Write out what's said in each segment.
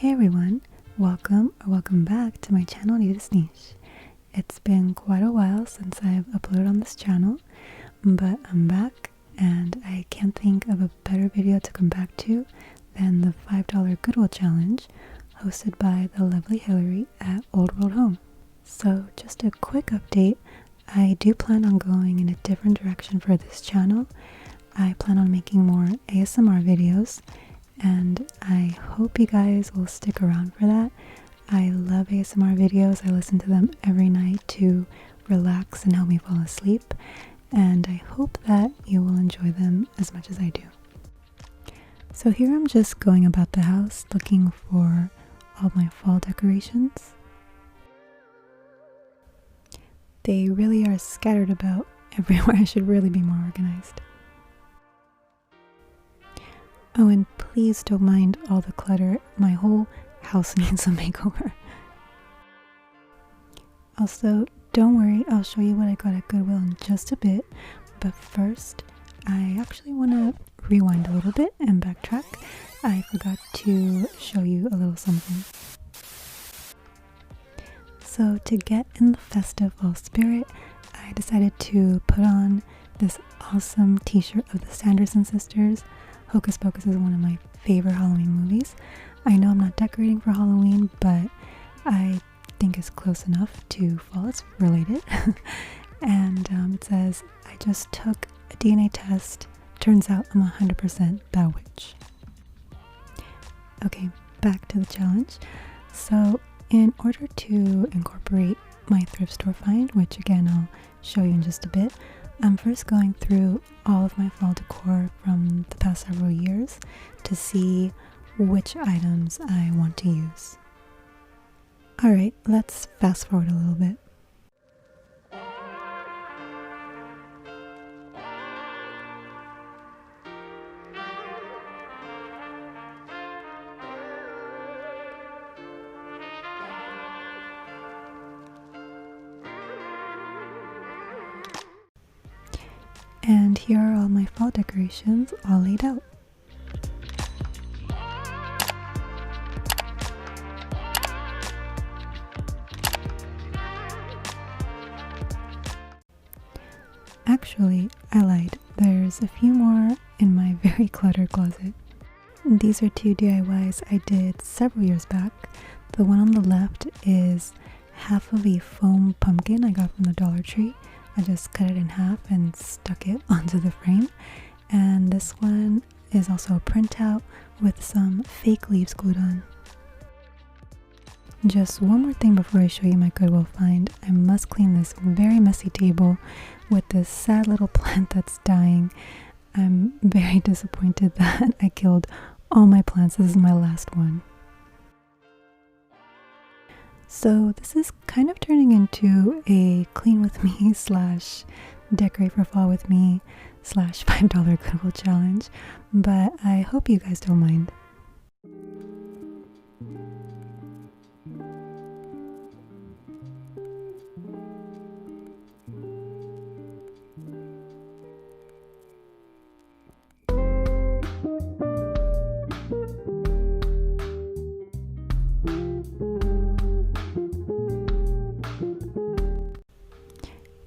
Hey everyone, welcome back to my channel Nita's Niche. It's been quite a while since I've uploaded on this channel, but I'm back and I can't think of a better video to come back to than the $5 Goodwill challenge hosted by the lovely Hillary at Old World Home. So just a quick update, I do plan on going in a different direction for this channel. I plan on making more ASMR videos, and I hope you guys will stick around for that. I love ASMR videos. I listen to them every night to relax and help me fall asleep, and I hope that you will enjoy them as much as I do. So here I'm just going about the house looking for all my fall decorations. They really are scattered about everywhere. I should really be more organized. Oh, and please don't mind all the clutter. My whole house needs a makeover. Also, don't worry, I'll show you what I got at Goodwill in just a bit. But first, I actually want to rewind a little bit and backtrack. I forgot to show you a little something. So to get in the festive fall spirit, I decided to put on this awesome t-shirt of the Sanderson sisters. Hocus Pocus is one of my favorite Halloween movies. I know I'm not decorating for Halloween, but I think it's close enough to fall. It's related. And it says, I just took a DNA test. Turns out I'm 100% Bad Witch. Okay, back to the challenge. So in order to incorporate my thrift store find, which again I'll show you in just a bit, I'm first going through all of my fall decor from the past several years to see which items I want to use. Alright, let's fast forward a little bit. And here are all my fall decorations all laid out. Actually, I lied. There's a few more in my very cluttered closet. These are two DIYs I did several years back. The one on the left is half of a foam pumpkin I got from the Dollar Tree. I just cut it in half and stuck it onto the frame. And this one is also a printout with some fake leaves glued on. Just one more thing before I show you my Goodwill find. I must clean this very messy table with this sad little plant that's dying. I'm very disappointed that I killed all my plants. This is my last one. So this is kind of turning into a clean with me / decorate for fall with me / $5 Goodwill challenge, but I hope you guys don't mind.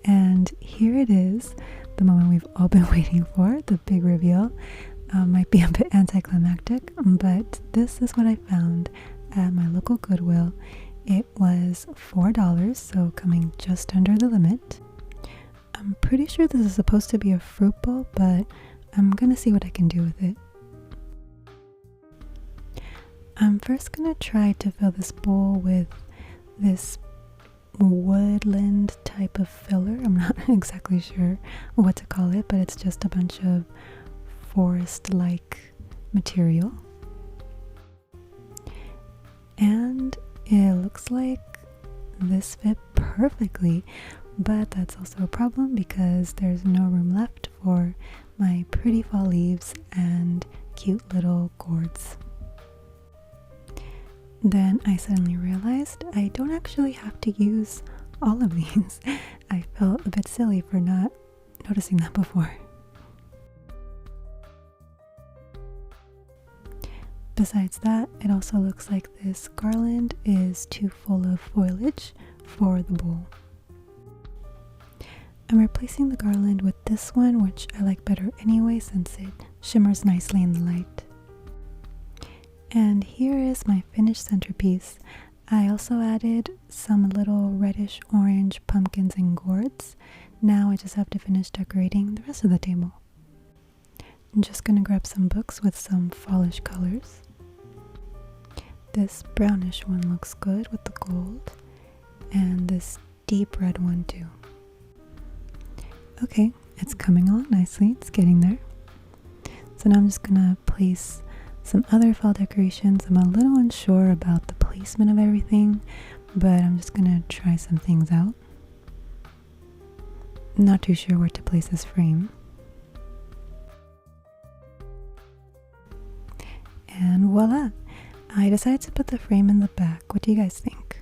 And here it is, the moment we've all been waiting for, the big reveal. Might be a bit anticlimactic, but this is what I found at my local Goodwill. It was $4, so coming just under the limit. I'm pretty sure this is supposed to be a fruit bowl, but I'm gonna see what I can do with it. I'm first gonna try to fill this bowl with this woodland type of filler. I'm not exactly sure what to call it, but it's just a bunch of forest-like material. And it looks like this fit perfectly, but that's also a problem because there's no room left for my pretty fall leaves and cute little gourds. Then I suddenly realized I don't actually have to use all of these. I felt a bit silly for not noticing that before. Besides that, it also looks like this garland is too full of foliage for the bowl. I'm replacing the garland with this one, which I like better anyway since it shimmers nicely in the light. And here is my finished centerpiece. I also added some little reddish orange pumpkins and gourds. Now I just have to finish decorating the rest of the table. I'm just gonna grab some books with some fallish colors. This brownish one looks good with the gold, and this deep red one too. Okay, it's coming on nicely, it's getting there. So now I'm just gonna place some other fall decorations. I'm a little unsure about the placement of everything, but I'm just gonna try some things out. I'm not too sure where to place this frame. And voila! I decided to put the frame in the back. What do you guys think?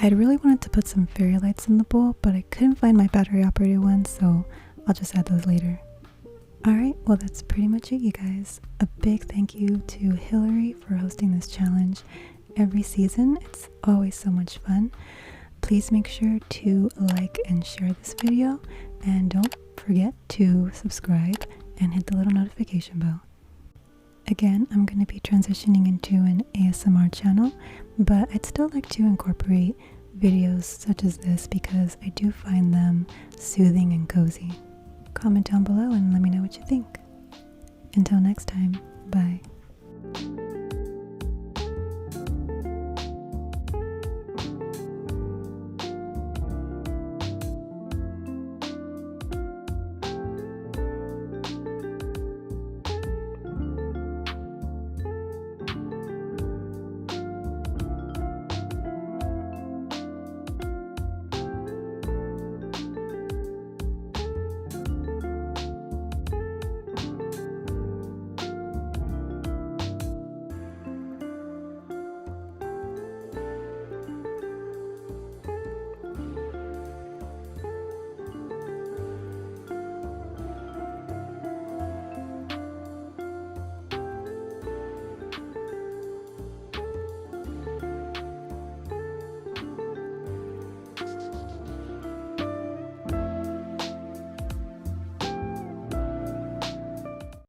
I'd really wanted to put some fairy lights in the bowl, but I couldn't find my battery operated ones, so I'll just add those later. Alright, well that's pretty much it, you guys. A big thank you to Hillary for hosting this challenge every season. It's always so much fun. Please make sure to like and share this video, and don't forget to subscribe and hit the little notification bell. Again, I'm going to be transitioning into an ASMR channel, but I'd still like to incorporate videos such as this because I do find them soothing and cozy. Comment down below and let me know what you think. Until next time, bye.